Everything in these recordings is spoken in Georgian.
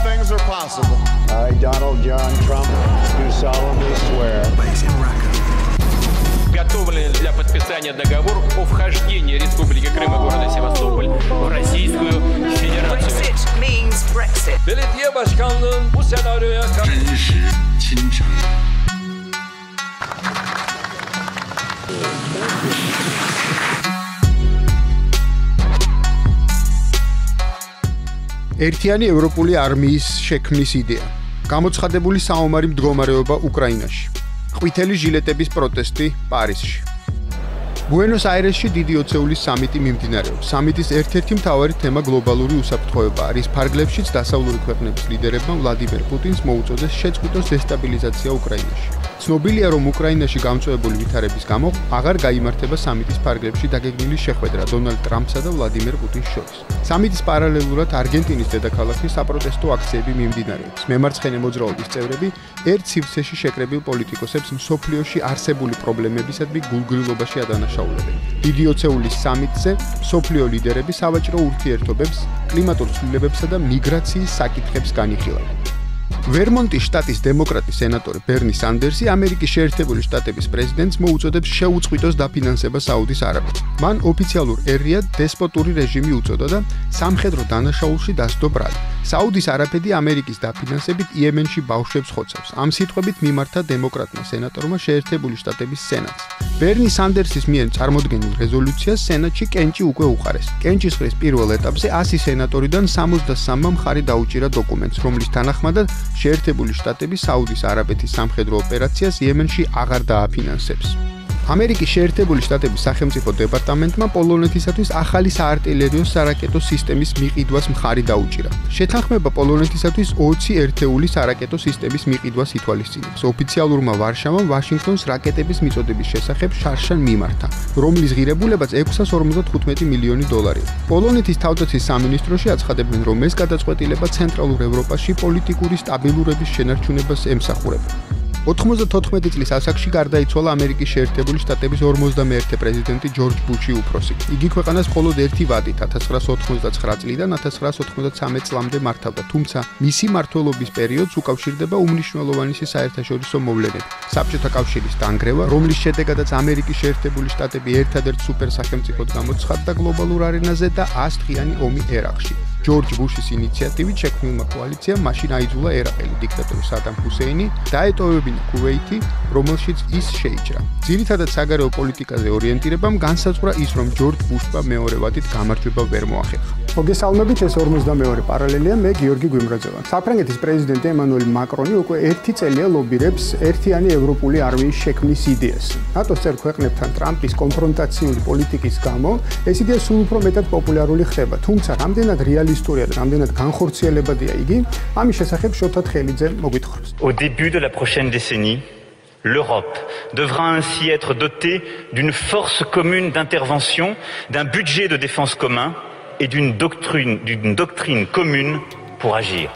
things are possible. I, Donald John Trump, do solemnly swear. Готовлен для подписания договор о вхождении Республики Крым и города Севастополь в Российскую Федерацию. Brexit means Brexit. Belediye başkanlığın bu senaryoya ერთიანი ევროპული არმიის შექმნის იდეა. გამოცხადებული საომარი მდგომარეობა უკრაინაში. ყვითელი ჟილეტების პროტესტი პარიზში. ბუენოს-აირესში დიდი ოცეულის სამიტი მიმდინარეობს. სამიტის ერთ-ერთი მთავარი თემა გლობალური უსაფრთხოებაა, რის ფარგლებშიც დასავლური ქვეყნების ლიდერებმა ვლადიმერ პუტინს მოუწოდეს შეწყვიტოს დესტაბილიზაცია უკრაინაში. ცნობილია, რომ უკრაინაში გამწვევებული ვითარების გამო აღარ გაიმართება სამიტის ფარგლებში დაგეგმილი შეხვედრა დონალდ ტრამპსა და ვლადიმერ პუტინს შორის. სამიტის პარალელურად არგენტინის დედაქალაქში საპროტესტო აქციები მიმდინარეობს. მემარცხენე მოძრაობის წევრები ერთ სივრცეში შეკრებილ პოლიტიკოსებს მსოფლიოში არსებული პრობლემებისადმი გულგრილობაში ადანაშაულებენ. დიდი ოცეულის სამიტზე მსოფლიო ლიდერები სავაჭრო ურთიერთობებს, კლიმატურ ცვლილებებსა და მიგრაციის საკითხებს განიხილავენ. ვერმონტის შტატის დემოკრატი სენატორი ბერნი სანდერსი ამერიკის შეერთებული შტატების პრეზიდენტს მოუწოდებს შეუწყვიტოს დაფინანსება საუდის არაბეთს. მან ოფიციალურ ერიად დესპოტური რეჟიმი უწოდა და სამხედრო დანაშაულში დასდო ბრალი. საუდის არაბეთი ამერიკის დაფინანსებით იემენში ბავშვებს ხოცავს. ამ სიტყვებით მიმართა დემოკრატმა სენატორმა შეერთებული შტატების სენატს. ბერნი სანდერსის მიერ წარმოდგენილ რეზოლუციას სენატში კენჭი უკვე უყარეს. კენჭისყრის პირველ ეტაპზე 100 სენატორიდან 63-მა მხარი დაუჭირა დოკუმენტს, რომლის თანახმადად შეერთებული შტატები საუდის არაბეთის სამხედრო ოპერაციას იემენში აღარ დააფინანსებს. ამერიკის შეერთებული შტატების სახელმწიფო დეპარტამენტმა პოლონეთისათვის ახალი საარტილერიო სარაკეტო სისტემის მიყიდვას მხარი დაუჭირა. შეთანხმება პოლონეთისათვის 20 ერთეული სარაკეტო სისტემის მიყიდვას ითვალისწინებს. ოფიციალურმა ვარშავამ ვაშინგტონს რაკეტების მიწოდების შესახებ შარშან მიმართა, რომლის ღირებულებაც 655 მილიონი დოლარია. პოლონეთის თავდაცვის სამინისტროში აცხადებენ, რომ ეს გადაწყვეტილება ცენტრალურ ევროპაში პოლიტიკური სტაბილურობის შენარჩუნებას ემსახურება. 94 წლის ასაკში გარდაიცვალა ამერიკის შეერთებული შტატების 51 პრეზიდენტი ჯორჯ ბუში უფროსი. იგი ქვეყანას მხოლოდ ერთი ვადით 1989 წლიდან 1993 წლამდე მართავდა, თუმცა მისი მმართველობის პერიოდს უკავშირდება უმნიშვნელოვანესი საერთაშორისო მოვლენები. საბჭოთა კავშირის დანგრევა, რომლის შედეგადაც ამერიკის შეერთებული შტატები ერთადერთ სუპერსახელმწიფოდ გამოცხადდა გლობალურ არენაზე და 100 დღიანი ომი ერაყში. ჯორჯ ბუშის ინიციატივით შექმნილმა კოალიციამ მაშინ აიძულა ერაყელი დიქტატორი სადამ ჰუსეინი დაეტოვებინა ქუვეითი, რომელშიც ის შეიჭრა. ძირითადად საგარეო პოლიტიკაზე ორიენტირებამ განსაზღვრა ის, რომ ჯორჯ ბუშმა მეორე ვადით გამარჯვება ვერ მოახერხა. მოგესალმებით, ეს 52 პარალელია, მე გიორგი გვიმრაძე. საფრანგეთის პრეზიდენტი ემანუელ მაკრონი უკვე 1 წელია ლობირებს ერთიანი ევროპული არმიის შექმნის იდეას. ნატოს წევრ ქვეყნებთან ტრამპის კონფრონტაციული პოლიტიკის გამო ეს იდეა სულ უფრო მეტად პოპულარული ხდება, თუმცა რამდენად რეალისტურია და რამდენად განხორციელებადია იგი, ამის შესახებ შოთა თხელიძე მოგვითხრობს. Au début de la prochaine décennie, l'Europe devra ainsi être dotée d'une force commune d'intervention, d'un budget de défense commun et d'une doctrine commune pour agir.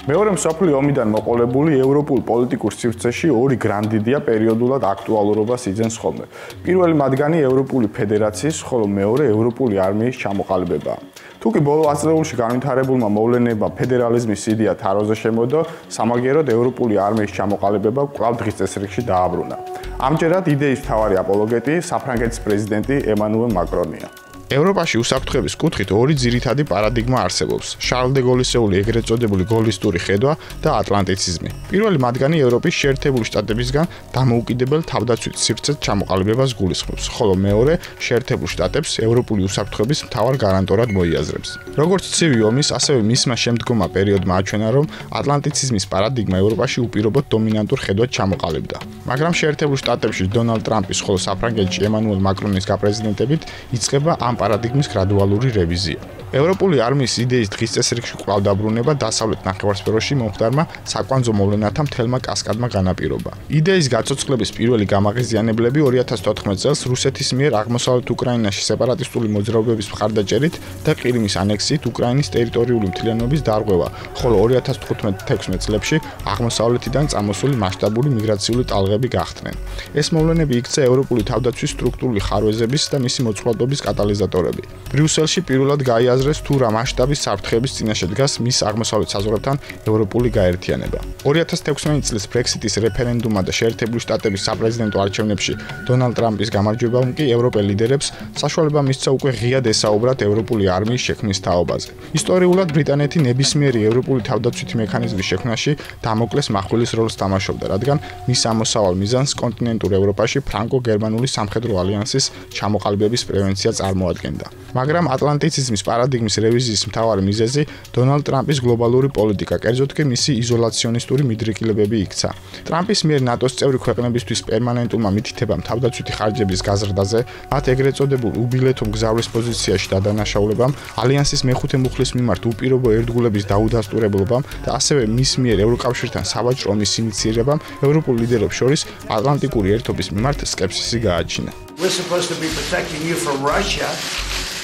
მეორე მსოფლიო ომიდან მოყოლებული ევროპულ პოლიტიკურ სივრცეში ორი გრანდიდია პერიოდულად აქტუალურობას იძენს ხოლმე. პირველი მათგანი ევროპული ფედერციის, ხოლო მეორე ევროპული არმიის ჩამოყალიბებაა. თუკი ბოლო ათწლეულში განვითარებულმა მოვლენებმა ფედერალიზმის იდეა თაროზე შემოდო, სამაგიეროდ ევროპული არმიის ჩამოყალიბება კვლავ დღის წესრიგში დააბრუნა. ამჯერად იდეის მთავარი აპოლოგეტი საფრანგეთის პრეზიდენტი ემანუელ მაკრონია. ევროპაში უსაფრთხოების კუთხით ორი ძირითადი პარადიგმა არსებობს: შარლ დე გოლისეული ეგრეთ წოდებული გოლისტური ხედვა და ატლანტიციზმი. პირველი მათგანი ევროპის შეერთებული შტატებისგან დამოუკიდებელ თავდაცვით სივრცეთ ჩამოყალიბებას გულისხმობს, ხოლო მეორე შეერთებულ შტატებს ევროპული უსაფრთხოების მთავარ გარანტორად მოიაზრებს. როგორც ცივი ომის, ასევე მისმა შემდგომმა პერიოდმა აჩვენა, რომ ატლანტიციზმის პარადიგმა ევროპაში უპირობოდ დომინანტურ ხედვად ჩამოყალიბდა. მაგრამ შეერთებულ შტატებში დონალდ ტრამპის, ხოლო საფრანგეთში ემანუელ მაკრონის გაპრეზიდენტებით იწყება ამ პარადიგმის გრადუალური რევიზია. ევროპული არმიის იდეის დღის წესრიგში კვლავ დაბრუნება დასავლეთ ნახევარსფეროში მომხდარმა საკვანძო მოვლენათა მთელმა კასკადმა განაპირობა. იდეის გაცოცხლების პირველი გამაღიზიანებლები 2014 წელს რუსეთის მიერ აღმოსავლეთ უკრაინაში სეპარატისტული მოძრაობების მხარდაჭერით და ყირიმის ანექსიით უკრაინის ტერიტორიული მთლიანობის დარღვევა, ხოლო 2015-16 წლებში აღმოსავლეთიდან წამოსული მასშტაბური მიგრაციული ტალღები გახდნენ. ეს მოვლენები იქცა ევროპული თავდაცვის სტრუქტურული ხარვეზების და მისი მოწყვლადობის კატალიზატორები. ბრიუსელში პირველად გაიაზრა გააზრეს თუ რა მასშტაბის საფრთხეების წინაშე დგას მის აღმოსავლეთ საზღვრებთან ევროპული გაერთიანება. 2016 წლის ბრექსიტის რეფერენდუმმა და შეერთებული შტატების საპრეზიდენტო არჩევნებში დონალდ ტრამპის გამარჯვებამ კი ევროპელ ლიდერებს საშუალება მისცა უკვე ღიად ესაუბრათ ევროპული არმიის შექმნის თაობაზე. ისტორიულად ბრიტანეთი ნებისმიერი ევროპული თავდაცვითი მექანიზმის შექმნაში დამოკლეს מחვილის როლს თამაშობდა, რადგან მის ამოსავალ მიზანს კონტინენტურ ევროპაში ფრანგო-გერმანული სამხედრო ალიანსის ჩამოყალიბების პრევენცია წარმოადგენდა. მაგრამ ატლანტიციზმის პარადიგმის რევიზიის მთავარი მიზეზი დონალდ ტრამპის გლობალური პოლიტიკა, კერძოდ კი მისი იზოლაციონისტური მიდრეკილებები იქცა. ტრამპის მიერ ნატოს წევრი ქვეყნებისთვის პერმანენტულმა მითითებამ თავდაცვითი ხარჯების გაზრდაზე, მათ ეგრეთ წოდებულ უბილეთო მგზავრის პოზიციაში დადანაშაულებამ, ალიანსის მეხუთე მუხლის მიმართ უპირობო ერთგულების დაუდასტურებლობამ და ასევე მის მიერ ევროკავშირთან სავაჭრო ომის ინიციირებამ ევროპულ ლიდერებს შორის ატლანტიკური ერთობის მიმართ სკეპსისი გააჩინა. We're supposed to be protecting you from Russia,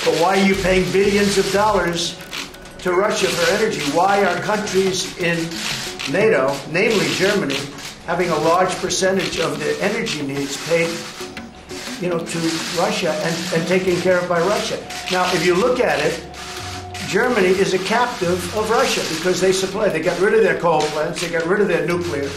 but why are you paying billions of dollars to Russia for energy? Why are countries in NATO, namely Germany, having a large percentage of their energy needs paid, to Russia and taken care of by Russia? Now, if you look at it, Germany is a captive of Russia because they got rid of their coal plants, they got rid of their nuclear.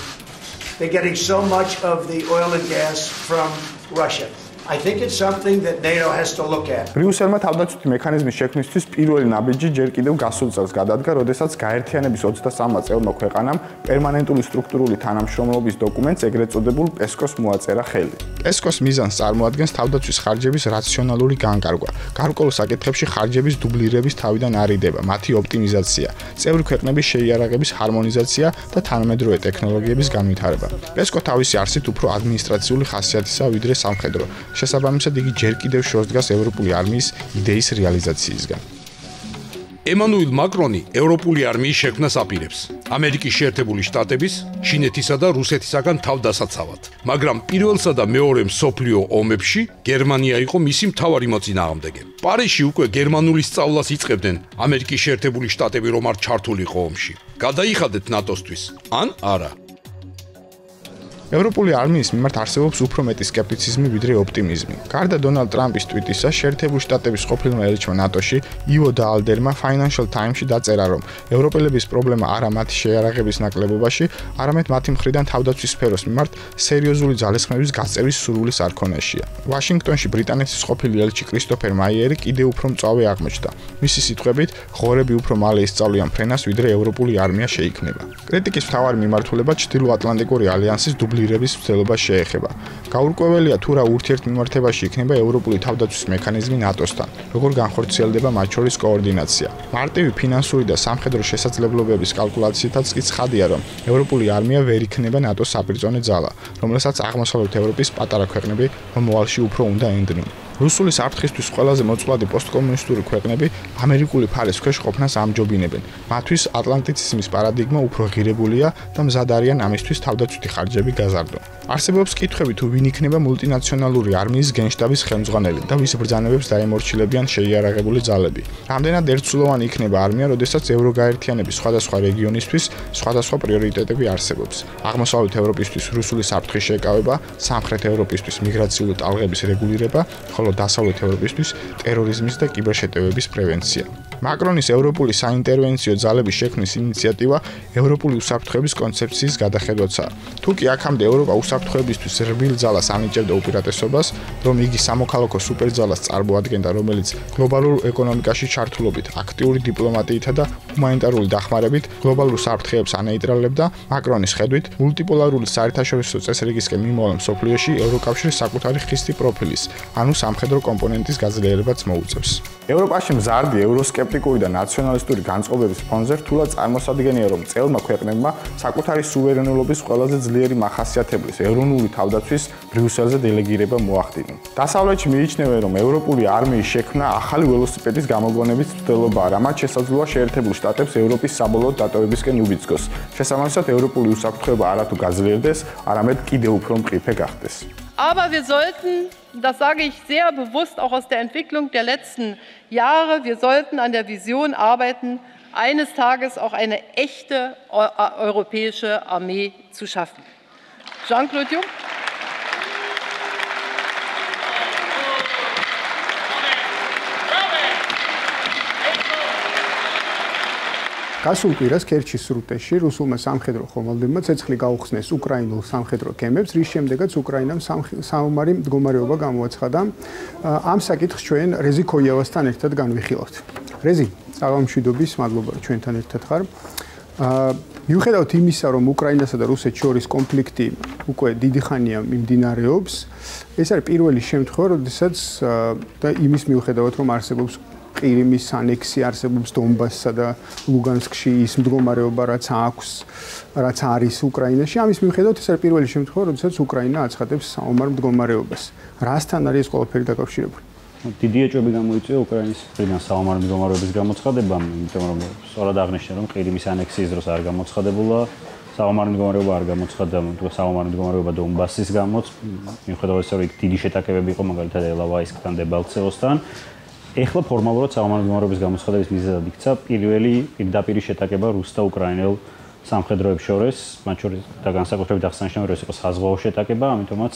They're getting so much of the oil and gas from Russia. I think it's something that NATO has to look at. ბრიუსელმა თავდაცვითი მექანიზმის შექმნისთვის პირველი ნაბიჯი ჯერ კიდევ გასულ წელს გადადგა, როდესაც გაერთიანების 23 წევრმა ქვეყანამ პერმანენტული სტრუქტურული თანამშრომლობის დოკუმენტს, ეგრეთ წოდებულ პესკოს მოაწერა ხელი. პესკოს მიზანს წარმოადგენს თავდაცვის ხარჯების რაციონალური განკარგვა, გარკვეულ საკითხებში ხარჯების დუბლირების თავიდან არიდება, მათი ოპტიმიზაცია, წევრი ქვეყნების შეიარაღების ჰარმონიზაცია და თანამედროვე ტექნოლოგიების განვითარება. პესკო თავისი არსით უფრო ადმინისტრაციული ხასიათისაა ვიდრე სამხედრო. შესაბამისად იგი ჯერ კიდევ შორს დგას ევროპული არმიის იდეის რეალიზაციისგან. ემანუელ მაკრონი ევროპული არმიის შექმნას აპირებს ამერიკის შეერთებული შტატების, ჩინეთისა და რუსეთისაგან თავდასაცავად. მაგრამ პირველსა და მეორე მსოფლიო ომებში გერმანია იყო მისი მთავარი მოწინააღმდეგე. პარიზში უკვე გერმანული სწავლას იწყებდნენ ამერიკის შეერთებული შტატები რომ არ ჩართულიყო ომში. გადაიხადეთ ნატოსთვის, ან არა. ევროპული არმიის მიმართ არსებობს უფრო მეტი სკეპტიციზმი ვიდრე ოპტიმიზმი. გარდა დონალდ ტრამპის ტვიტისა, შეერთებული შტატების ყოფილმა ელჩმა ნატოში, ივო დაალდერმა Financial Times-ში დაწერა, რომ ევროპელების პრობლემა არა მათი შეიარაღების ნაკლებობაში, არამედ მათი მხრიდან თავდაცვის სფეროს მიმართ სერიოზული ძალისხმევის გაწევრის სურვილის არქონაშია. ვაშინგტონში ბრიტანეთის ყოფილი ელჩი კრისტოფერ მაიერი კიდევ უფრო მწვავე აღმოჩნდა. მისი სიტყვებით, ღორები უფრო მალე ისწავლიან ფრენას, ვიდრე ევროპული არმია შეიქმნება. კრიტიკის მთავარი მიმართულება ჩრდილოატლანტიკური ალიანსის დუბლირების მცდელობა შეეხება. გაურკვეველია თუ რა ურთიერთმიმართებაში იქნება ევროპული თავდაცვის მექანიზმი ნატოსთან, როგორ განხორციელდება მათ შორის კოორდინაცია. მარტივი ფინანსური და სამხედრო შესაძლებლობების კალკულაციითაც კი ცხადია, რომ ევროპული არმია ვერ იქნება ნატოს საპირწონე ძალა, რომელსაც აღმოსავლეთ ევროპის პატარა ქვეყნები მომავალში უფრო უნდა ენდნონ. რუსული საფრთხისთვის ყველაზე მოწყვლადი პოსტკომუნისტური ქვეყნები ამერიკული ფარის ქვეშ ყოფნას ამჯობინებენ. მათთვის ატლანტიციზმის პარადიგმა უფრო ღირებულია და მზად არიან ამისთვის თავდაცვითი ხარჯები გაზარდონ. არსებობს კითხვები თუ ვინ იქნება მულტინაციონალური არმიის გენშტაბის ხელმძღვანელი და ვის ბრძანებებს დაემორჩილებიან შეიარაღებული ძალები. რამდენად ერთსულოვანი იქნება არმია, როდესაც ევროგაერთიანების სხვადასხვა რეგიონისთვის სხვადასხვა პრიორიტეტები არსებობს. აღმოსავლეთ ევროპისთვის რუსული საფრთხის შეკავება, სამხრეთ ევროპისთვის მიგრაციული ტალღების რეგულირება, ხოლო დასავლეთ ევროპისთვის ტერორიზმის და კიბერშეტევების პრევენცია. მაკრონის ევროპული საინტერვენციო ძალების შექმნის ინიციატივა ევროპული უსაფრთხოების კონცეფციის გადახედვაცაა. თუ კი აქამდე ევროპა უსაფრთხოებისთვის რბილ ძალას ანიჭებდა უპირატესობას, რომ იგი სამოქალაქო სუპერძალას წარმოადგენდა, რომელიც გლობალურ ეკონომიკაში ჩართულობით, აქტიური დიპლომატიითა და ჰუმანიტარული დახმარებით გლობალურ საფრთხეებს ანეიტრალებდა, მაკრონის ხედვით, მულტიპოლარული საერთაშორისო წესრიგისკენ მიმავალ მსოფლიოში ევროკავშირის საკუთარი ხისტი პროფილის, ანუ სამხედრო კომპონენტის გაძლიერებაც მოუწევს. ევროპაში მზარდი ევროსკეპტიკური და ნაციონალისტური განწყობების ფონზე რთულად წარმოსადგენია, რომ წევრმა ქვეყნებმა საკუთარი სუვერენულობის ყველაზე ძლიერი მახასიათებლის ეროვნული თავდაცვის ბრიუსელზე დელეგირება მოახდინონ. დასავლეთში მიიჩნევენ, რომ ევროპული არმიის შექმნა ახალი ველოსიპედის გამოგონების მცდელობაა, რამაც შესაძლოა შეერთებულ შტატებს ევროპის საბოლოო დატოვებისკენ უბიძგოს. შესაბამისად, ევროპული უსაფრთხოება არათუ გაძლიერდეს, არამედ კიდევ უფრო მყიფე გახდეს. Aber wir sollten, das sage ich sehr bewusst auch aus der Entwicklung der letzten Jahre, wir sollten an der Vision arbeiten, eines Tages auch eine echte europäische Armee zu schaffen. Jean-Claude Juncker. გასულ კვირას ქერჩის სრუტეში რუსულმა სამხედრო ხომალდებმა ცეცხლი გაუხსნეს უკრაინულ სამხედრო გემებს, რის შემდეგაც უკრაინამ საომარი მდგომარეობა გამოაცხადა. ამ საკითხს ჩვენ რეზი ქოიავასთან ერთად განვიხილავთ. რეზი, წარმომშვიდობის, მადლობა რომ ჩვენთან ერთად ხარ. მიუხედავად იმისა, რომ უკრაინასა და რუსეთს შორის კონფლიქტი უკვე დიდი ხანია მიმდინარეობს, ეს არის პირველი შემთხვევა, როდესაც და იმის მიუხედავად, რომ არსებობს ყირიმის ანექსი, არსებობს დონბასსა და ლუგანსკში ის მდგომარეობა, რაც არის უკრაინაში, ამის მიუხედავად ეს არის პირველი შემთხვევა, როდესაც უკრაინა აცხადებს საომარ მდგომარეობას. რასთან არის ეს ყველაფერი დაკავშირებული? დიდი ეჭვები გამოიწვია უკრაინის მხრიდან საომარ მდგომარეობის გამოცხადებამ, იმიტომ რომ სწორად აღნიშნა, რომ ყირიმის ანექსიის დროს არ გამოცხადებულა საომარ მდგომარეობა არ გამოცხადდა, საომარ მდგომარეობა დონბასის გამოც, მიუხედავად იმისა, რომ იქ დიდი შეტაკებები იყო, მაგალითად ელავაისკთან, დებალცევოსთან. ეხლა ფორმალურად საომარ მდგომარეობის გამოცხადების მიზეზად იქცა პირველი პირდაპირი შეტაკება რუს და უკრაინელ სამხედროებს შორის, მათ შორის და განსაკუთრებით აღსანიშნავია, რომ ეს იყო საზღვაო შეტაკება, ამიტომაც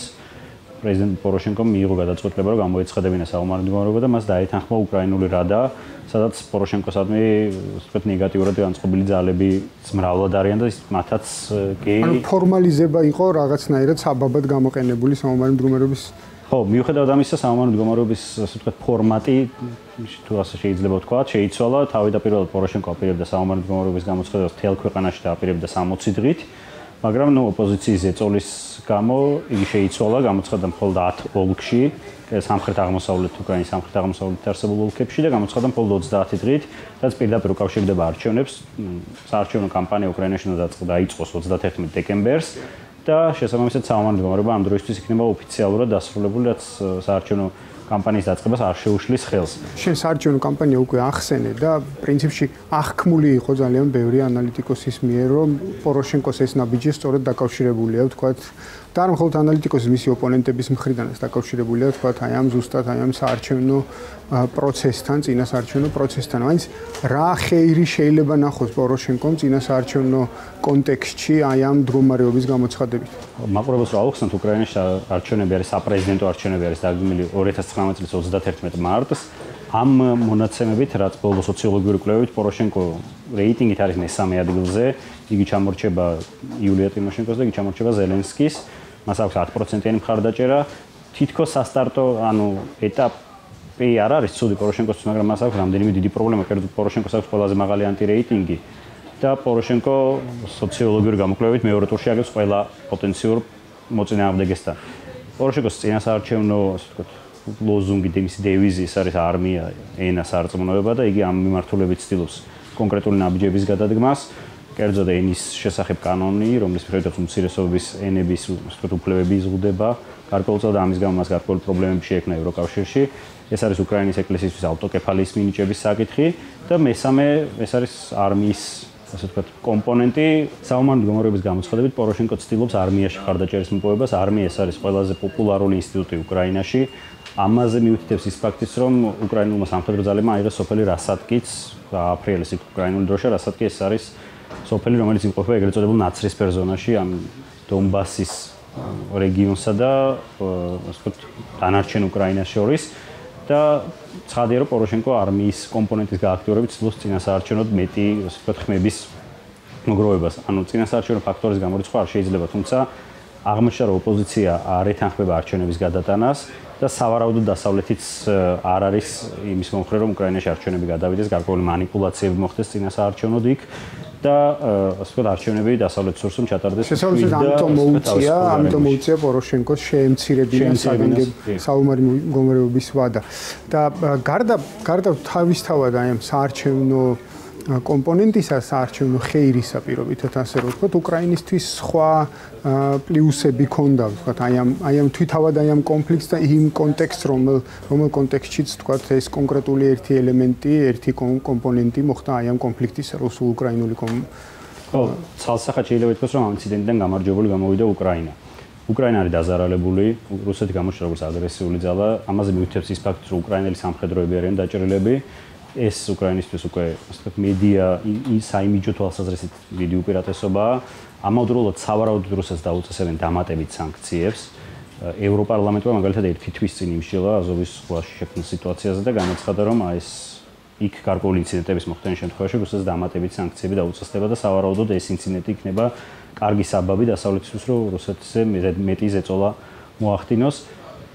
პრეზიდენტ პოროშენკომ მიიღო გადაწყვეტილება, რომ გამოეცხადებინა საომარ მდგომარეობა და მას დაეთანხმა უკრაინული რადა, სადაც პოროშენკოსადმი, ვთქვათ, ნეგატიურად განწყობილი ძალები მრავლად არიან და მათაც კი ანუ ფორმალიზება იყო რაღაცნაირად საბაბად გამოყენებული საომარ მდგომარეობის ხო, მიუხედავად ამისა, საომარ მდგომარეობის, ასე ვთქვათ, ფორმატი, თუ ასე შეიძლება ვთქვათ, შეიცვალა, თავდაპირველად პოროშენკო აპირებდა საომარ მდგომარეობის გამოცხადებას მთელ ქვეყანაში და აპირებდა 60 დღით, მაგრამ ოპოზიციის ეწოლის გამო იგი შეიცვალა, გამოცხადდა მხოლოდ 10 ოლქში, სამხრეთ-აღმოსავლეთ უკრაინის სამხრეთ-აღმოსავლეთით არსებულ ოლქებში და გამოცხადდა მხოლოდ 30 დღით, რაც პირდაპირ უკავშირდება არჩევნებს. საარჩევნო კამპანია უკრაინაში დაიწყოს 31 დეკემბერს. და შესაბამისად საომარ მდგომარეობა ამ დროისთვის იქნება ოფიციალურად დასრულებული, რაც საარჩევნო კამპანიის დაწყებას არ შეუშლის ხელს. შენ საარჩევნო კამპანია უკვე ახსენე და პრინციპში აღქმული იყო ძალიან ბევრი ანალიტიკოსის მიერ, რომ პოროშენკოს ეს ნაბიჯი სწორედ დაკავშირებულია, ვთქვათ, და არ მხოლოდ ანალიტიკოსის, მისი ოპონენტების მხრიდანაც დაკავშირებულია, ვთქვათ, აი ამ ზუსტად აი ამ საარჩევნო პროცესთან, წინა საარჩევნო პროცესთან. მაინც რა ხეირი შეიძლება ნახოს პოროშენკომ წინა საარჩევნო კონტექსტში აი ამ მდგომარეობის გამოცხადებით? მაყურებელს რა ავხსნათ, უკრაინაში არჩევნები არის, საპრეზიდენტო არჩევნები არის დაგმილი 2019 წლის 31 მარტს. ამ მონაცემებით, რაც ბოლო სოციოლოგიური კვლევებით პოროშენკო რეიტინგით არის მესამე ადგილზე, იგი ჩამორჩება იულია ტიმოშენკოს და იგი ჩამორჩება ზელენსკის. მას აქვს 10%-იანი მხარდაჭერა. თითქოს სასტარტო, ანუ ეტაპი არ არის ცუდი პოროშენკოსთვის, მაგრამ მას აქვს რამდენიმე დიდი პრობლემა, კერძოდ პოროშენკოს აქვს ყველაზე მაღალი ანტირეიტინგი და პოროშენკო სოციოლოგიური გამოკვლევებით მეორე ტურში აგებს ყველა პოტენციურ მოწინააღმდეგესთან. პოროშენკოს წინასაარჩევნო, ასე ვთქვათ, ლოზუნგი, მისი დევიზი ის არის არმია, ენა, სარწმუნოება და იგი ამ მიმართულებით ცდილობს კონკრეტული ნაბიჯების გადადგმას. კერძოდ ენის შესახებ კანონი, რომლის მიხედვითაც უმცირესობის ენების უფლებები იზღუდება, გარკვეულწილად ამის გამო მას გარკვეული პრობლემები შეექმნა ევროკავშირში. ეს არის უკრაინის ეკლესიისთვის ავტოკეფალიის მინიჭების საკითხი და მესამე ეს არის არმიის, ასე ვთქვათ, კომპონენტი. საომარ მდგომარეობის გამოცხადებით პოროშენკო ცდილობს არმიაში მხარდაჭერის მოპოვებას. არმია ეს არის ყველაზე პოპულარული ინსტიტუტი უკრაინაში. ამაზე მიუთითებს ის ფაქტიც, რომ უკრაინულმა სამხედრო ძალებმა აიღეს სოფელი რასატკიც, აპრილის უკრაინული დროშა რასატკი ეს არის სოფელი, რომელიც იმყოფება ეგრეთ წოდებულ ნაცრისფერ ზონაში, ამ დონბასის რეგიონსა და ასე ვთქვათ, დანარჩენ უკრაინას შორის და ცხადია, რომ პოროშენკო არმიის კომპონენტის გააქტიურებით ცდილობს წინასაარჩევნოდ მეტი, ასე ვთქვათ, ხმების მოგროვებას. ანუ წინასაარჩევნო ფაქტორის გამორიცხვა არ შეიძლება, თუმცა აღმოჩნდა, რომ ოპოზიცია არ ეთანხმება არჩევნების გადატანას და სავარაუდოდ დასავლეთიც არ არის იმის მომხრე, რომ უკრაინაში არჩევნები გადავიდეს, გარკვეული მანიპულაციები მოხდეს წინასაარჩევნოდ იქ და ასე ვთქვათ, არჩევნები დასავლეთ სურსუმ ჩატარდეს. შესაბამისად, ამიტომ მოუწია პოროშენკოს შეემცირებინა საომარი მდგომარეობის ვადა. და გარდა თავისთავად აი ამ საარჩევნო კომპონენტისა, საარჩევნო ხეირისა პირობითად ასე რომ ვთქვათ, უკრაინისთვის სხვა პლუსები ქონდა, ვთქვათ, აი ამ თვითავად აი ამ კონფლიქტს და იმ კონტექსტს, რომელ კონტექსტშიც ვთქვათ, ეს კონკრეტული ერთი ელემენტი, ერთი კომპონენტი მოხდა აი ამ კონფლიქტის რუსულ-უკრაინული ხო, ცალსახად შეიძლება ითქვას, რომ ამ ინციდენტიდან გამარჯვებული გამოვიდა უკრაინა. უკრაინა არის დაზარალებული, რუსეთი გამოჩნდა როგორც აგრესიული ძალა, ამაზე მიუთითებს ის ფაქტი, რომ უკრაინელი სამხედროები არიან დაჭრილები. ეს უკრაინისთვის უკვე ასე ვთქვათ, მედია საიმიჯო თვალსაზრისით დიდი უპირატესობაა. ამავდროულად სავარაუდოდ რუსეთს დაუწესებენ დამატებით სანქციებს. ევროპარლამენტმა მაგალითად ერთი თვის წინ იმსჯელა აზოვის ზღვაში შექმნილ სიტუაციაზე და განაცხადა, რომ ეს იქ გარკვეული ინციდენტების მოხდენის შემთხვევაში რუსეთს დამატებით სანქციები დაუწესდება და სავარაუდოდ ეს ინციდენტი იქნება კარგი საბაბი დასავლეთისთვის, რომ რუსეთზე მეტი ზეწოლა მოახდინოს.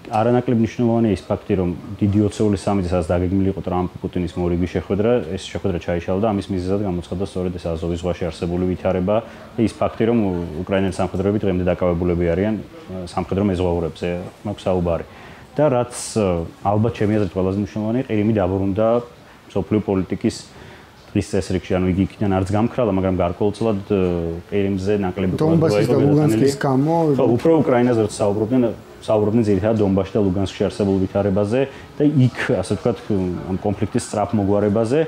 არანაკლებ მნიშვნელოვანია ის ფაქტი, რომ დიდი ოცეული სამიზნესაც დაგეგმილი იყო ტრამპ-პუტინის მორიგი შეხვედრა, ეს შეხვედრა ჩაიშალა და ამის მიზეზად გამოცხადდა სწორედ ეს აზოვის ზღვაში არსებული ვითარება და ის ფაქტი, რომ უკრაინელი სამხედროები დღემდე დაკავებულები არიან სამხედრო მეზღვაურებზე, მაქვს საუბარი. და რაც ალბათ ჩემი აზრით ყველაზე მნიშვნელოვანია, ყირიმი დაბრუნდა მსოფლიო პოლიტიკის დღის წესრიგში, ანუ იგი იქიდან არც გამქრალა, მაგრამ გარკვეულწილად ყირიმზე ნაკლები დონბასის და ლუგანსკის გამო უფრო უკრაინაზე საუბრობდნენ ძირითადად დონბასში და ლუგანსკში არსებულ ვითარებაზე და იქ, ასე ვთქვათ, ამ კონფლიქტის სწრაფ მოგვარებაზე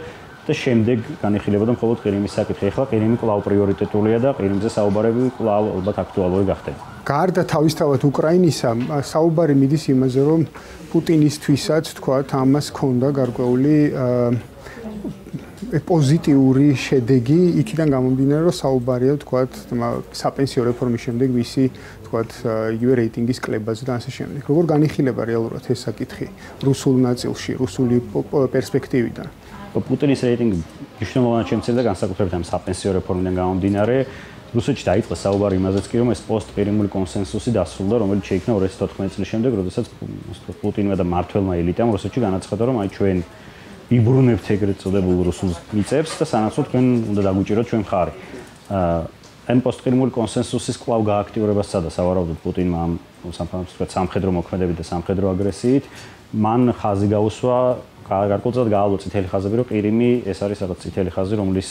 და შემდეგ განიხილებოდა მხოლოდ ყირიმის საკითხი. ეხლა ყირიმი კვლავ პრიორიტეტულია და ყირიმზე საუბარები კვლავ ალბათ აქტუალური გახდება. გარდა თავისთავად უკრაინისა, საუბარი მიდის იმაზე, რომ პუტინისთვისაც, თქვათ, ამას ჰქონდა გარკვეული პოზიტიური შედეგი, იქიდან გამომდინარე, რომ საუბარია, თქვათ, საპენსიო რეფორმის შემდეგ ვისი, თქვათ, იგივე რეიტინგის კლებაზე და ასე შემდეგ. როგორ განიხილება რეალურად ეს საკითხი რუსულ ნაწილში, რუსული პერსპექტივიდან? პუტინის რეიტინგი მნიშვნელოვნად შემცირდა განსაკუთრებით ამ საპენსიო რეფორმიდან გამომდინარე. რუსეთში დაიწყო საუბარი იმაზეც კი, რომ ეს პოსტყირიმული კონსენსუსი დასრულდა, რომელიც შეიქმნა 2014 წლის შემდეგ, როდესაც პუტინმა და მმართველმა ელიტამ რუსეთში განაცხადა, რომ აი ჩვენ ვიბრუნებთ ეგრეთ წოდებულ რუსულ მიწებს და სანაცვლოდ თქვენ უნდა დაგვიჭიროთ ჩვენ მხარი. ამ პოსტყირიმული კონსენსუსის კვლავ გააქტიურებას სცადა სავარაუდოდ პუტინმა ამ სამხედრო მოქმედებით და სამხედრო აგრესიით. მან ხაზი გაუსვა, გარკვეულწილად გაალო წითელი ხაზები, რომ ყირიმი ეს არის რაღაც წითელი ხაზი, რომლის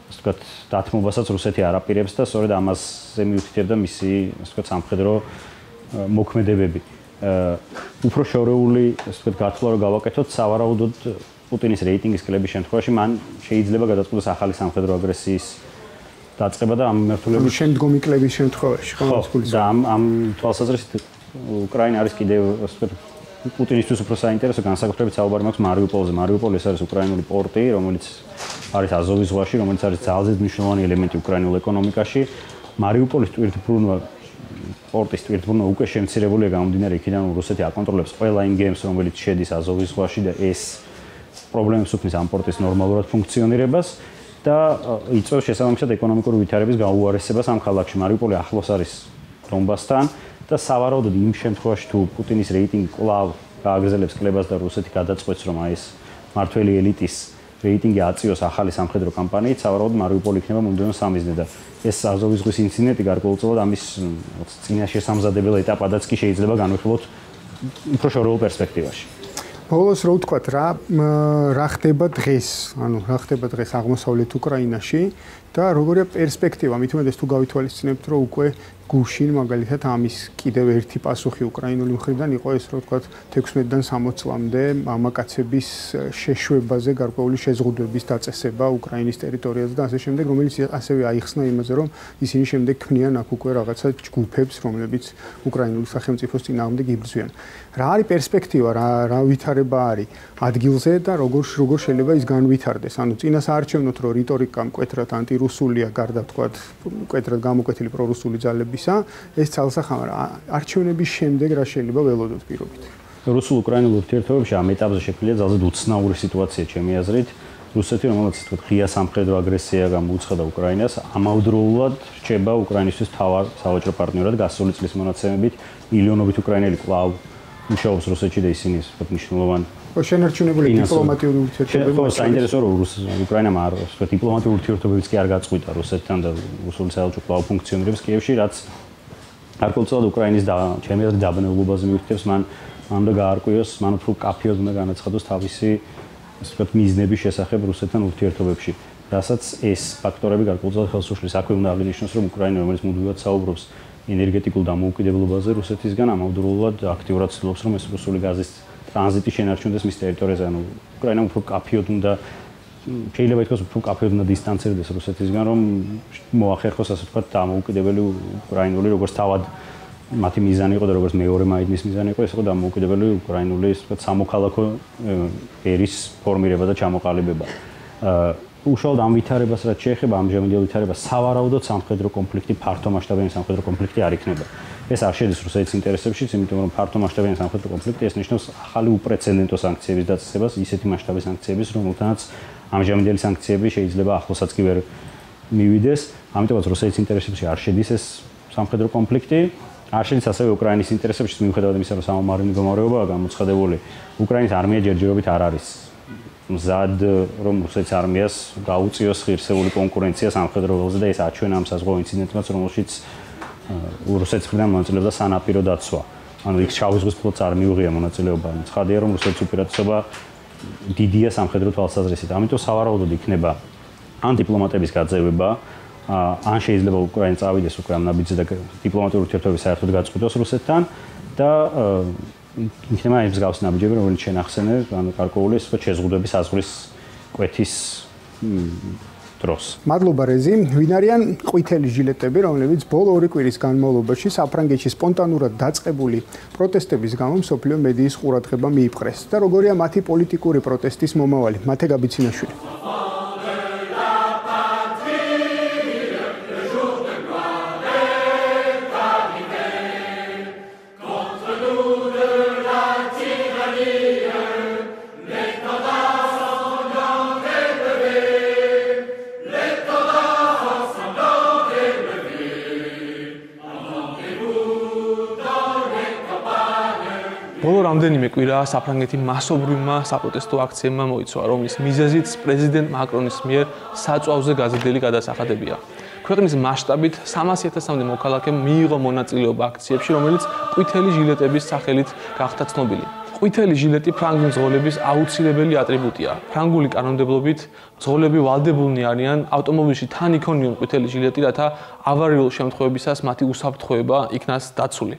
ასე ვთქვათ, დათმობასაც რუსეთი არ აპირებს და სწორედ ამაზე მიუთითებდა მისი, ასე ვთქვათ, სამხედრო მოქმედებები. უფრო შორეული, ასე ვთქვათ, გათვლა რო გავაკეთოთ, სავარაუდოდ პუტინის რეიტინგის კლების შემთხვევაში მან შეიძლება გადაწყვიტოს ახალი სამხედრო აგრესიის დაწყება და ამ მიმართულებით შემდგომი კლების შემთხვევაში, ხო, და ამ თვალსაზრისით უკრაინა არის კიდევ, ასე ვთქვათ, პუტინისთვის უფრო საინტერესო, განსაკუთრებით საუბარი მაქვს მარიუპოლზე. მარიუპოლი ეს არის უკრაინული პორტი, რომელიც არის აზოვის ზღვაში, რომელიც არის ძალზედ მნიშვნელოვანი ელემენტი უკრაინულ ეკონომიკაში. მარიუპოლის ტვირთბრუნვა პორტის ტვირთბრუნვა უკვე შემცირებულია გამომდინარე იქიდან, რომ რუსეთი აკონტროლებს ყველა იმ გემს, რომელიც შედის აზოვის ზღვაში და ეს პრობლემებს უქმნის ამ პორტის ნორმალურად ფუნქციონირებას და იწვევს შესაბამისად ეკონომიკური ვითარების გაუარესებას ამ ქალაქში. მარიუპოლი ახლოს არის დონბასთან და სავარაუდოდ იმ შემთხვევაში თუ პუტინის რეიტინგი კვლავ გააგრძელებს კლებას და რუსეთი გადაწყვეტს, რომ აი ეს მართველი ელიტის რეიტინგი აწიოს ახალი სამხედრო კამპანიით, სავარაუდოდ მარიუპოლი იქნება მომდევნო სამიზნე და ეს აზოვის ზღვის ინციდენტი გარკვეულწილად ამის წინაშე სამზადებელ ეტაპადაც კი შეიძლება განვიხილოთ უფრო შორეულ პერსპექტივაში. ბოლოს რო ვთქვათ, რა ხდება დღეს, ანუ რა ხდება დღეს აღმოსავლეთ უკრაინაში და როგორია პერსპექტივა, მით უმეტეს თუ გავითვალისწინებთ, რომ უკვე გუშინ მაგალითად ამის კიდევ ერთი პასუხი უკრაინული მხრიდან იყო ეს, რომ ვთქვათ 16-დან 60 წლამდე მამაკაცების შეშვებაზე გარკვეული შეზღუდვების დაწესება უკრაინის ტერიტორიაზე და ასე შემდეგ, რომელიც ასევე აიხსნა იმაზე, რომ ისინი შემდეგ ქმნიან აქ უკვე რაღაცა ჯგუფებს, რომლებიც უკრაინული სახელმწიფოს წინააღმდეგ იბრძვიან. რა არის პერსპექტივა, რა ვითარება არის ადგილზე და როგორ შეიძლება ის განვითარდეს? ანუ წინასაარჩევნოთ რომ რიტორიკა მკვეთრად ანტირუსულია, გარდა ვთქვათ, მკვეთრად გამოკვეთილი პრორუსული ძალებისა, ეს ცალსახმარ არჩევნების შემდეგ რა შეიძლება ველოდოთ პირობით? რუსულ-უკრაინულ ურთიერთობებში ამ ეტაპზე შექმნილია ძალზედ უცნაური სიტუაცია ჩემი აზრით. რუსეთი, რომელიც თქო ღია სამხედრო აგრესია გამოუცხადა უკრაინას, ამავდროულად რჩება უკრაინისთვის თავარ სავაჭრო პარტნიორად გასული წლის მონაცემებით მილიონობით უკრაინელი კვლავ მუშაობს რუსეთში და ისინი თქო მნიშვნელოვანი შენარჩუნებული დიპლომატიური ურთიერთობები. ხო, საინტერესო რომ უკრაინამ არ თქო დიპლომატიური ურთიერთობებიც კი არ გაწყვიტა რუსეთთან და რუსული საელჩო კვლავ ფუნქციონირებს კიევში, რაც გარკვეულწილად უკრაინის და ჩემი აზრით დაბნელულობაზე მიუთითებს, მან უნდა გაარკვიოს, მან უფრო კაფეოდ უნდა განაცხადოს თავისი ასე ვთქვათ მიზნების შესახებ რუსეთთან ურთიერთობებში. რასაც ეს ფაქტორები გარკვეულწილად ხელს უშლის. აქვე უნდა აღინიშნოს, რომ უკრაინა, რომელიც მუდმივად საუბრობს ენერგეტიკულ დამოუკიდებლობაზე რუსეთისგან, ამავდროულად აქტიურად ცდილობს, რომ ეს რუსული გაზის ტრანზიტი შენარჩუნდეს მის ტერიტორიაზე. ანუ უკრაინამ უფრო კაფეოდ უნდა შეიძლება ითქვას, უფრო კაფეოდ უნდა დისტანცირდეს რუსეთისგან, რომ მოახერხოს ასე ვთქვათ დამოუკიდებელი უკრაინული, როგორც თავად მათი მიზანი იყო და როგორც მეორე მაიდნის მიზანი იყო, ეს იყო დამოუკიდებელი უკრაინული, ასე ვთქვათ, სამოქალაქო ერის ფორმირება და ჩამოყალიბება. უშუალოდ ამ ვითარებას რაც შეეხება ამჟამინდელ ვითარებას, სავარაუდოდ სამხედრო კონფლიქტი, ფართო მასშტაბიანი სამხედრო კონფლიქტი არ იქნება. ეს არ შედის რუსეთის ინტერესებში, იმიტომ რომ ფართო მასშტაბიანი სამხედრო კონფლიქტი ეს ნიშნავს ახალი უპრეცედენტო სანქციების დაწესებას, ისეთი მასშტაბის სანქციების, რომელთანაც ამჟამინდელი სანქციები შეიძლება ახლოსაც კი ვერ მივიდეს. ამიტომაც რუსეთის ინტერესებში არ შედის ეს სამხედრო კონფლიქტი. არ შედის ასევე უკრაინის ინტერესებში, მიუხედავად იმისა, რომ სამომავლო მდგომარეობაა გამოცხადებული. უკრაინის არმია ჯერჯერობით არ არის მზად, რომ რუსეთის არმიას გაუწიოს ღირსეული კონკურენცია სამხედრო ველზე და ეს აჩვენა ამ საზღვაო ინციდენტმაც, რომელშიც რუსეთის მხრიდან მონაწილეობდა სანაპირო დაცვა. ანუ იქ შავი ზღვის ფლოტს არ მიუღია მონაწილეობა. ცხადია, რომ რუსეთის უპირატესობა დიდია სამხედრო თვალსაზრისით. ამიტომ სავარაუდოდ იქნება ან დიპლომატების გაძევება, ან შეიძლება უკრაინა წავიდეს უკვე ამ ნაბიჯზე და დიპლომატიური ურთიერთობები საერთოდ გაწყვიტოს რუსეთთან და იქნება ის მსგავსი ნაბიჯები, რომელიც შენახსენე, ანუ გარკვეული ეს შეზღუდვების საზღვრის კვეთის დროს. მადლობა რეზი. ვინ არიან ყვითელი ჟილეტები, რომლებიც ბოლო 2 კვირის განმავლობაში საფრანგეთში სპონტანურად დაწყებული პროტესტების გამო მსოფლიო მედიის ყურადღება მიიპყრეს და როგორია მათი პოლიტიკური პროტესტის მომავალი? მათე გაბიცინაშვილი. ბოლო რამდენიმე კვირა საფრანგეთი მასობრივმა საპროტესტო აქციებმა მოიცვა, რომლის მიზეზიც პრეზიდენტ მაკრონის მიერ საწვავზე გაზრდილი გადასახადებია. ქვეყნის მასშტაბით 300,000-მდე მოქალაქემ მიიღო მონაწილეობა აქციებში, რომელიც ყვითელი ჟილეტების სახელით გახდა ცნობილი. ყვითელი ჟილეტი ფრანგი მძღოლების აუცილებელი ატრიბუტია. ფრანგული კანონმდებლობით მძღოლები ვალდებულნი არიან ავტომობილში თან იქონიონ ყვითელი ჟილეტი, რათა ავარიულ შემთხვევებისას მათი უსაფრთხოება იქნას დაცული.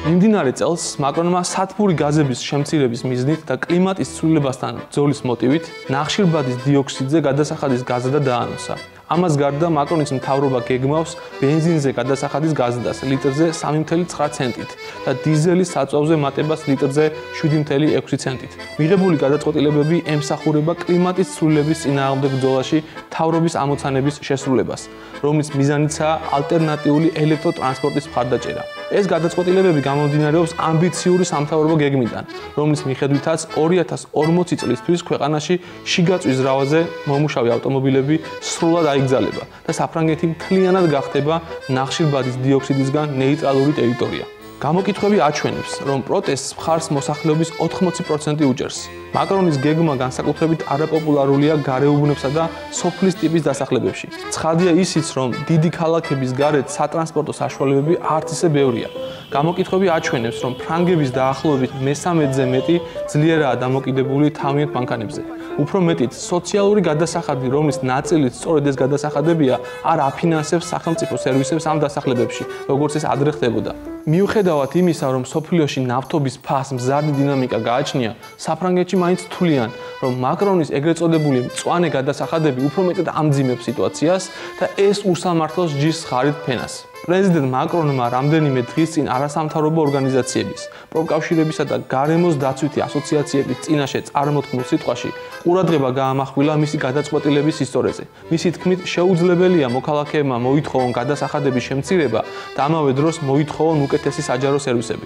მიმდინარე წელს მაკრონმა სათბური გაზების შემცირების მიზნით და კლიმატის ცვლილებასთან ბრძოლის მოტივით ნახშირბადის დიოქსიდზე გადასახადის გაზრდა დაანონსა. ამას გარდა მაკრონის მთავრობა გეგმავს ბენზინზე გადასახადის გაზრდას litrზე 3.9 ცენტით და დიზელის საწვავზე მატებას litrზე 7.6 ცენტით. მიღებული გადაწყვეტილებები ემსახურება კლიმატის ცვლილების წინააღმდეგ ბრძოლაში მთავრობის ამოცანების შესრულებას, რომლის მიზანიცაა ალტერნატიული ელექტროტრანსპორტის მხარდაჭერა. ეს გადაწყვეტილებები გამომდინარეობს ამბიციური სამთავრობო გეგმიდან, რომლის მიხედვითაც 2040 წლისთვის ქვეყანაში შიგაწვის ზრავაზე მომუშავე ავტომობილები სრულად აიგზალება და საფრანგეთი მთლიანად გახდება ნახშირბადის დიოქსიდისგან ნეიტრალური ტერიტორია. გამოკითხვები აჩვენებს, რომ პროტესტს მხარს მოსახლეობის 80% უჭერს. მაკრონის გეგმა განსაკუთრებით არაპოპულარულია გარეუბნებსა და სოფლის ტიპის დასახლებებში. ცხადია ისიც, რომ დიდი ქალაქების გარეთ სატრანსპორტო საშუალებები არც ისე ბევრია. გამოკითხვები აჩვენებს, რომ ფრანგების დაახლოებით 1/3-ზე მეტი ძლიერაა დამოკიდებული თავიანთ მანქანებზე. უფრო მეტით, სოციალური გადასახადი, რომლის ნაწილიც სწორედ ეს გადასახადებია, არ აფინანსებს სახელმწიფო სერვისებს ამ დასახლებებში, როგორც ეს ადრე ხდებოდა. მიუხედავად იმისა, რომ მსოფლიოში ნავთობის ფას მზარდი დინამიკა გააჩნია, საფრანგეთში მაინც თვლიან, რომ მაკრონის ეგრეთ წოდებული მწვანე გადასახადები უფრო მეტად ამძიმებს სიტუაციას და ეს უსამართლოს ჯიშს ხარით ფენას. პრეზიდენტ მაკრონმა რამდენიმე დღის წინ არასამთავრობო ორგანიზაციების, პროფკავშირებისა და გარემოს დაცვითი ასოციაციების წინაშე წარმოთქმულ სიტყვაში ყურადღება გაამახვილა მისი გადაწყვეტილების ისტორიაზე. მისი თქმით, შეუძლებელია მოქალაქეებმა მოითხოვონ გადასახადების შემცირება და ამავე დროს მოითხოვონ უკეთესი საჯარო სერვისები.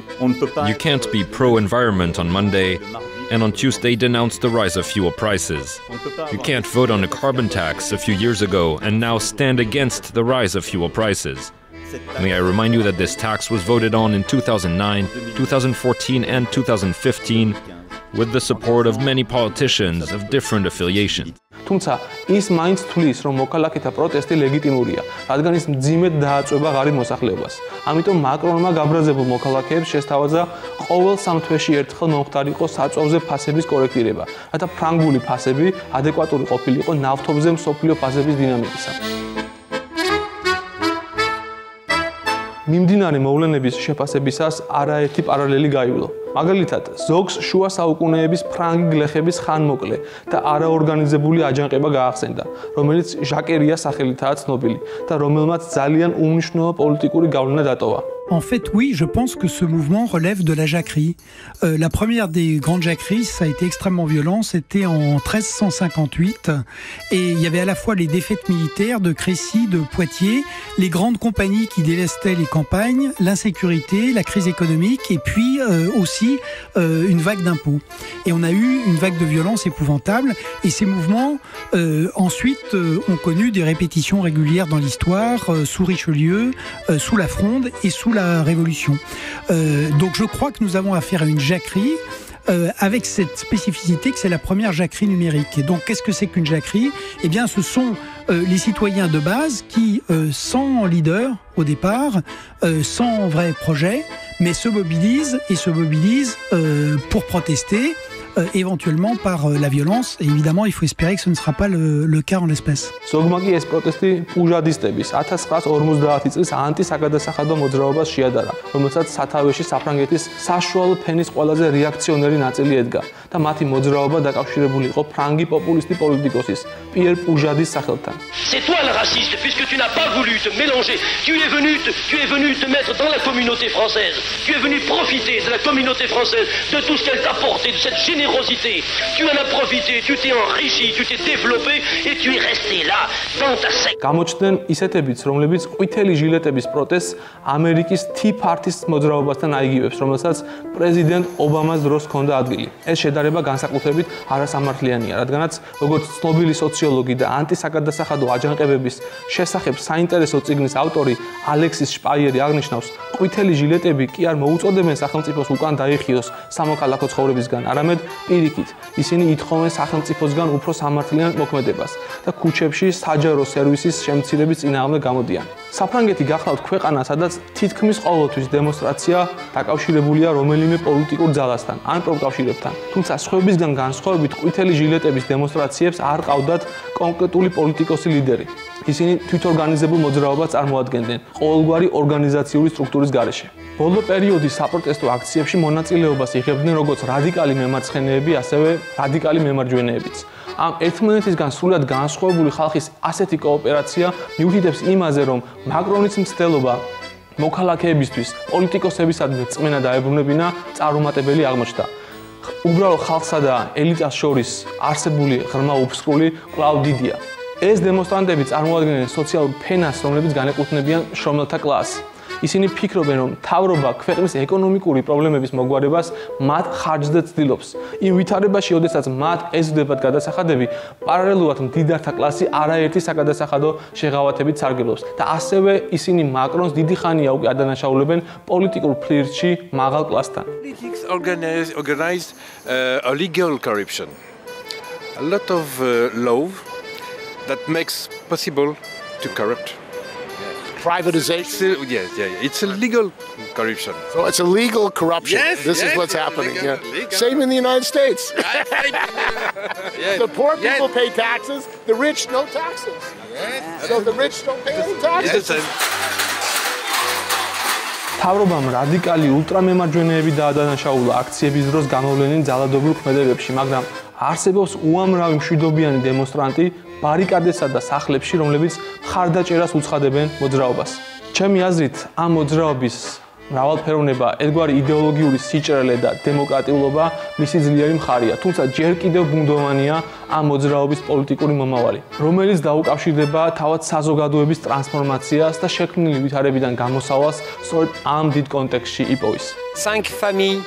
You can't be pro-environment on Monday and on Tuesday denounce the rise of fuel prices. You can't vote on a carbon tax a few years ago and now stand against the rise of fuel prices. May I remind you that this tax was voted on in 2009, 2014 and 2015 with the support of many politicians of different affiliations. თუმცა ის მაინც თვლის, რომ მოქალაქეთა პროტესტი ლეგიტიმურია, რადგან ის მძიმედ დააწვება ღარიბ მოსახლეობას. ამიტომ მაკრონმა გაბრაზებულ მოქალაქეებს შესთავაზა ყოველ 3 თვეში ერთხელ მომხდარიყო საწვავზე ფასების კორექტირება, რათა ფრანგული ფასები ადეკვატური ყოფილიყო ნავთობზე მსოფლიო ფასების დინამიკისა. მიმდინარე მოვლენების შეფასებისას არაერთი პარალელი გაივლო. მაგალითად, ზოგს შუა საუკუნეების ფრანგი გლეხების ხანმოკლე და არაორგანიზებული აჯანყება გაახსენდა, რომელიც ჟაკერია სახელითაა ცნობილი და რომელმაც ძალიან უმნიშვნელო პოლიტიკური გავლენა დატოვა. En fait, oui, je pense que ce mouvement relève de la jacquerie. La première des grandes jacqueries, ça a été extrêmement violent, c'était en 1358. Et il y avait à la fois les défaites militaires de Crécy, de Poitiers, les grandes compagnies qui dévastaient les campagnes, l'insécurité, la crise économique, et puis aussi une vague d'impôts. Et on a eu une vague de violence épouvantable. Et ces mouvements, ensuite, ont connu des répétitions régulières dans l'histoire, sous Richelieu, sous la Fronde et sous la Révolution. Donc je crois que nous avons affaire à une jacquerie avec cette spécificité que c'est la première jacquerie numérique. Et donc qu'est-ce que c'est qu'une jacquerie? Eh bien ce sont les citoyens de base qui, sans leader au départ, sans vrai projet, mais se mobilisent pour protester, éventuellement par la violence. Et évidemment, il faut espérer que ce ne sera pas le cas en l'espèce. ზოგმაკი ეს პროტესტი პუჟადისტების 1950 წლის ანტისაგადასახადო მოძრაობას შეადარა, რომელსაც სათავეში საფრანგეთის საშუალო ფენის ყველაზე რეაქციონერი ნაწილი ედგა და მათი მოძრაობა დაკავშირებული იყო ფრანგი პოპულისტი პოლიტიკოსის პიერ პუჟადის სახელთან. C'est toi le raciste puisque tu n'as pas voulu te mélanger. Tu es venu te mettre dans la communauté française. Tu es venu profiter de la communauté française, de tout ce qu'elle t'a apporté, de cette générosité. Tu en as profité, tu t'es enrichi, tu t'es développé et tu es resté là dans ta secte. გამოჩნდნენ ისეთებიც, რომლებიც ყვითელი ჟილეტების პროტესტს ამერიკის Tea Party-ს მოძრაობასთან აიგივებს, რომელსაც პრეზიდენტ ობამას დროს ჰქონდა ადგილი. ეს შედარება განსაკუთრებით არასამართლიანია, რადგანაც როგორც ცნობილი სოციოლოგი და ანტისაგადასახადო აჯანყებების შესახებ საინტერესო წიგნის ავტორი ალექსის შპაიერი აღნიშნავს, ყვითელი ჟილეტები კი არ მოუწოდებენ სახელმწიფოს უკან დაიხიოს სამოქალაქო ცხოვრებისგან, არამედ პირიქით, ისინი ითხოვენ სახელმწიფოსგან უფრო სამართლიან მოქმედებას და ქუჩებში საჯარო სერვისის შემცირების წინააღმდეგ გამოდიან. საფრანგეთი გახლავთ ქვეყანა, სადაც თითქმის ყოველთვის დემონსტრაცია დაკავშირებულია რომელიმე პოლიტიკურ ძალასთან ან პროფკავშირებთან. თუმცა სხვებისგან განსხვავებით ყვითელი ჟილეტების დემონსტრაციებს არ ყავდათ კონკრეტული პოლიტიკოსი ლიდერი. ისინი თვითორგანიზებულ მოძრაობას წარმოადგენდნენ ყოველგვარი ორგანიზაციული სტრუქტურის გარეშე. ბოლო პერიოდის საპროტესტო აქციებში მონაწილეობას იღებდნენ როგორც რადიკალი მემარცხენეები, ასევე რადიკალი მემარჯვენეებიც. ამ ერთმანეთისგან სრულად განსხვავებული ხალხის ასეთი კოოპერაცია მიუთითებს იმაზე, რომ მაკრონის მცდელობა მოქალაქეებისთვის პოლიტიკოსებისადმი წმენა დაებრუნებინა წარუმატებელი აღმოჩნდა. უბრალო ხალხსა და ელიტას შორის არსებული ღრმა უფსკული კვლავ დიდია. ეს დემონსტრანტები წარმოადგენენ სოციალურ ფენას, რომლებიც განეკუთვნებიან შრომელთა კლასს. ისინი ფიქრობენ, რომ მთავრობა ქვეყნის ეკონომიკური პრობლემების მოგვარებას მათ ხარჯზე ცდილობს. იმ ვითარებაში, ოდესაც მათ ეზრდებათ გადასახადები, პარალელურად მდიდართა კლასი არაერთი საგადასახადო შეღავათებით სარგებლობს და ასევე ისინი მაკრონს დიდი ხანია უკვე ადანაშაულებენ პოლიტიკურ ფლირტში მაღალ კლასთან. Politics organized a legal corruption. A lot of law that makes possible to corrupt. Privatization? It's a legal corruption. So it's a legal corruption. This is what's happening. Legal. Same in the United States. The poor people pay taxes, the rich no taxes. So the rich don't pay any taxes. მთავრობამ რადიკალი ულტრამემარჯვენეები დაადანაშაულა აქციების დროს გამოვლენილ ძალადობრივ ქმედებებში, მაგრამ არსებობს უამრავი მშვიდობიანი დემონსტრანტი ბარიკადესა და სახლებში, რომლებიც მხარდაჭერას უცხადებენ მოძრაობას. ჩემი აზრით, ამ მოძრაობის მრავალფეროვნება, ერთგვარი იდეოლოგიური სიჭრელე და დემოკრატიულობა მისი ძლიერი მხარია, თუმცა ჯერ კიდევ ბუნდოვანია ამ მოძრაობის პოლიტიკური მომავალი, რომელიც დაუკავშირდება თავად საზოგადოების ტრანსფორმაციას და შექმნილი ვითარებიდან გამოსავალს სწორედ ამ დიდ კონტექსტში იპოვის. 5 familles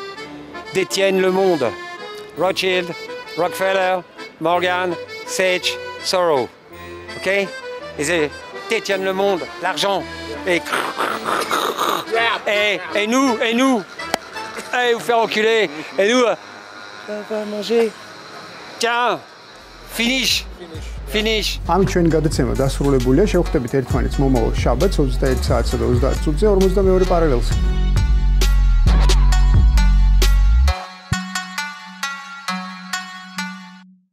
détiennent le monde. Rothschild, Rockefeller, Morgan, Sage, Soros. OK? Ils détiennent le monde, l'argent. Et nous, allez vous faire enculer. Et nous, va manger. Tiens, finish. ამით ჩვენი გადაცემა დასრულებულია. შევხვდებით ერთმანეთს მომავალ შაბათს 21 საათსა და 30 წუთზე 42 პარალელს.